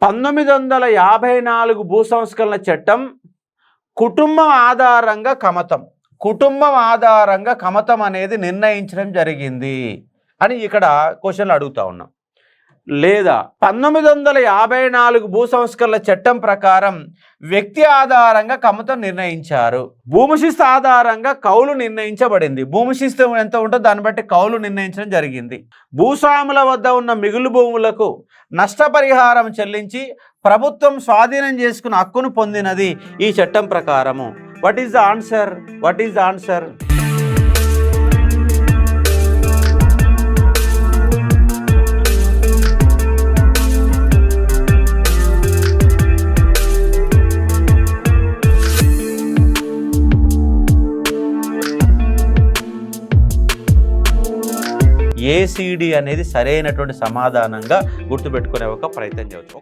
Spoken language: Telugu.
1954 భూ సంస్కరణ చట్టం కుటుంబం ఆధారంగా కమతం అనేది నిర్ణయించడం జరిగింది అని ఇక్కడ క్వశ్చన్లు అడుగుతా ఉన్నాం. లేదా 1954 భూ సంస్కరణ చట్టం ప్రకారం వ్యక్తి ఆధారంగా కమతం నిర్ణయించారు. భూమి శిస్తు ఆధారంగా కౌలు నిర్ణయించబడింది. భూమి శిస్తు ఎంత ఉంటుందో దాన్ని బట్టి కౌలు నిర్ణయించడం జరిగింది. భూస్వాముల వద్ద ఉన్న మిగులు భూములకు నష్టపరిహారం చెల్లించి ప్రభుత్వం స్వాధీనం చేసుకున్న హక్కును పొందినది ఈ చట్టం ప్రకారము. What is the answer? ACD అనేది సరైనటువంటి సమాధానంగా గుర్తుపెట్టుకునే ఒక ప్రయత్నం చేయవచ్చు.